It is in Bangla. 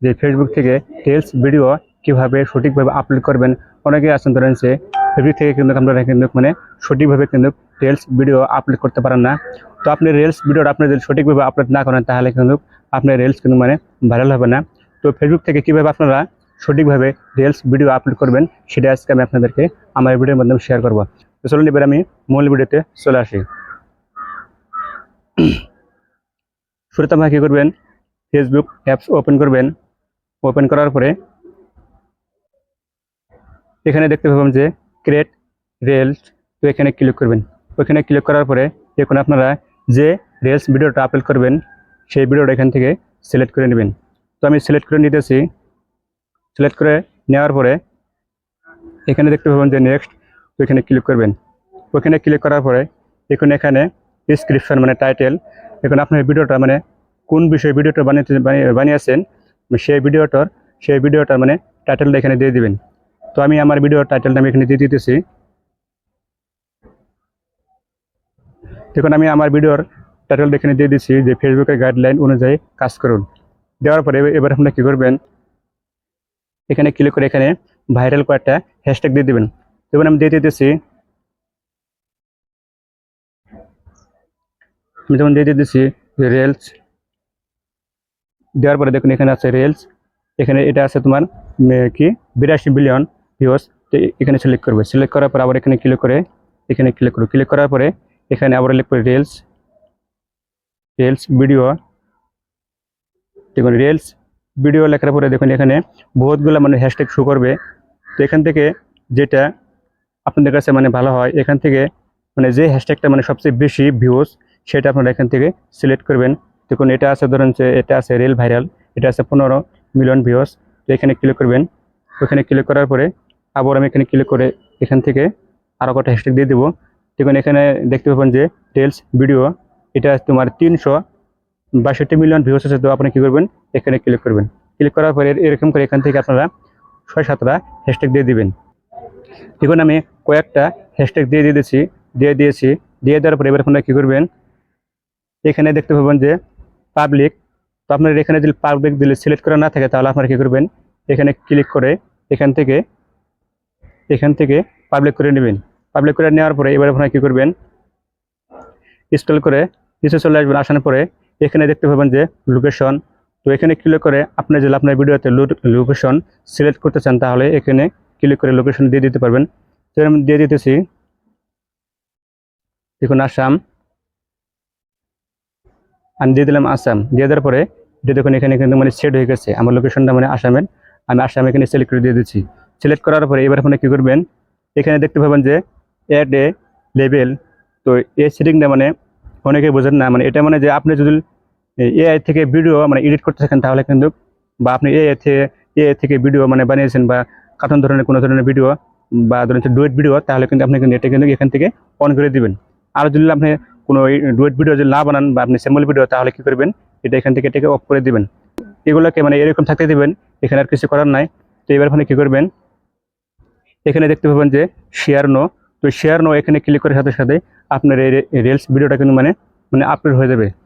যে ফেসবুক থেকে রিলস ভিডিও কিভাবে সঠিকভাবে আপলোড করবেন। অনেকে আছেন ধরেন যে ফেসবুক থেকে কিন্তু আপনারা কিন্তু মানে সঠিকভাবে কিন্তু রিলস ভিডিও আপলোড করতে পারেন না। তো আপনি রিলস ভিডিওটা আপনি যদি সঠিকভাবে আপলোড না করেন তাহলে কিন্তু আপনার রিলস কিন্তু মানে ভাইরাল হবে না। তো ফেসবুক থেকে কিভাবে আপনারা সঠিকভাবে রিলস ভিডিও আপলোড করবেন সেটা আজকে আমি আপনাদেরকে আমার ভিডিওর মাধ্যমে শেয়ার করবো। তো চলুন এবার আমি মূল ভিডিওতে চলে আসি। শুরুতে আপনারা কী করবেন, ফেসবুক অ্যাপস ওপেন করবেন। ওপেন করার পরে এখানে দেখতে পাবেন যে ক্রিয়েট রিলস, তো এখানে ক্লিক করবেন। ওইখানে ক্লিক করার পরে এখন আপনারা যে রিলস ভিডিওটা আপলোড করবেন সেই ভিডিওটা এখান থেকে সিলেক্ট করে নেবেন। তো আমি সিলেক্ট করে নিতেছি। সিলেক্ট করে নেওয়ার পরে এখানে দেখতে পাবেন যে নেক্সট, তো এখানে ক্লিক করবেন। ওখানে ক্লিক করার পরে এখন এখানে ডিসক্রিপশন মানে টাইটেল, এখন আপনার ভিডিওটা মানে কোন বিষয়ে ভিডিওটা বানিয়েছেন সেই ভিডিওটার মানে টাইটেলটা এখানে দিয়ে দিবেন। তো আমি আমার ভিডিওর টাইটেলটা আমি এখানে দিয়ে দিতেছি। দেখুন আমি আমার ভিডিওর টাইটেলটা এখানে দিয়ে দিচ্ছি যে ফেসবুকের গাইডলাইন অনুযায়ী কাজ করুন। দেওয়ার পরে এবার আপনারা কী করবেন, এখানে ক্লিক করে এখানে ভাইরাল কয়েকটা হ্যাশট্যাগ দিয়ে দেবেন। দেখুন আমি দিয়ে দিতেছি। আমি যেমন দিয়ে দিতেছি রিলস। দেওয়ার পরে দেখুন এখানে আছে রিলস, এখানে এটা আছে তোমার কি 82 বিলিয়ন ভিউজ। তো এখানে সিলেক্ট করবে। সিলেক্ট করার পর আবার এখানে ক্লিক করে এখানে ক্লিক করবে। ক্লিক করার পরে এখানে আবার লিখবে রিলস ভিডিও। দেখুন রিলস ভিডিও লেখার পরে দেখুন এখানে বহুতগুলো মানে হ্যাশট্যাগ শো করবে। তো এখান থেকে যেটা আপনাদের কাছে মানে ভালো হয়, এখান থেকে মানে যে হ্যাশট্যাগটা মানে সবচেয়ে বেশি ভিউজ সেটা আপনারা এখান থেকে সিলেক্ট করবেন। দেখুন এটা আছে ধরুন যে এটা আছে রিল ভাইরাল, এটা আছে 15 মিলিয়ন ভিউজ। তো এখানে ক্লিক করবেন। ওখানে ক্লিক করার পরে আবার আমি এখানে ক্লিক করে এখান থেকে আরও কটা হ্যাশট্যাগ দিয়ে দেবো। দেখুন এখানে দেখতে পাবেন যে রিলস ভিডিও, এটা তোমার 362 মিলিয়ন ভিউজ আছে। তো আপনি কী করবেন, এখানে ক্লিক করবেন। ক্লিক করার পরে এরকম করে এখান থেকে আপনারা 6-7টা হ্যাশট্যাগ দিয়ে দিবেন। দেখুন আমি কয়েকটা হ্যাশট্যাগ দিয়ে দিয়েছি। দিয়ে দেওয়ার পরে এবার আপনারা কী করবেন, এখানে দেখতে পাবেন যে পাবলিক। তো আপনার এখানে যদি পাবলিক দিলে সিলেক্ট করা না থাকে তাহলে আপনারা কী করবেন, এখানে ক্লিক করে এখান থেকে পাবলিক করে নেবেন। পাবলিক করে নেওয়ার পরে এবার আপনারা কী করবেন, স্ক্রল করে নিচে চলে আসবেন। আসার পরে এখানে দেখতে পাবেন যে লোকেশন। তো এখানে ক্লিক করে আপনি যদি আপনার ভিডিওতে লোকেশন সিলেক্ট করতে চান তাহলে এখানে ক্লিক করে লোকেশন দিয়ে দিতে পারবেন। তো আমি দিয়ে দিতেছি। দেখুন আসাম, আমি দিয়ে দিলাম আসাম। দিয়ে দেওয়ার পরে এটা দেখুন এখানে কিন্তু মানে সেট হয়ে গেছে আমার লোকেশনটা মানে আসামের। আমি আসাম এখানে সিলেক্ট করে দিয়ে দিচ্ছি। সিলেক্ট করার পরে এবার আপনি কী করবেন, এখানে দেখতে পাবেন যে অ্যাড এ লেবেল। তো এই সেটিংটা মানে অনেকে বোঝেন না, মানে এটা মানে যে আপনি যদি এআই থেকে ভিডিও মানে এডিট করতে থাকেন তাহলে কিন্তু, বা আপনি এআই থেকে ভিডিও মানে বানিয়েছেন বা কার্টুন ধরনের কোনো ধরনের ভিডিও বা ধরেন ডুয়েট ভিডিও, তাহলে কিন্তু আপনি কিন্তু এটা কিন্তু এখান থেকে অন করে দিবেন। আর যদি আপনি কোনো ডুয়েট ভিডিও যদি না বানান বা আপনি স্যাম্পল ভিডিও, তাহলে কী করবেন, এটা এখান থেকে এটাকে অফ করে দিবেন। এগুলোকে মানে এরকম থাকতে দিবেন, এখানে আর কিছু করার নাই। তো এবার আপনি কী করবেন, এখানে দেখতে পাবেন যে শেয়ার নো। তো শেয়ার নো এখানে ক্লিক করার সাথে সাথে আপনার এই রিলস ভিডিওটা কিন্তু মানে আপলোড হয়ে যাবে।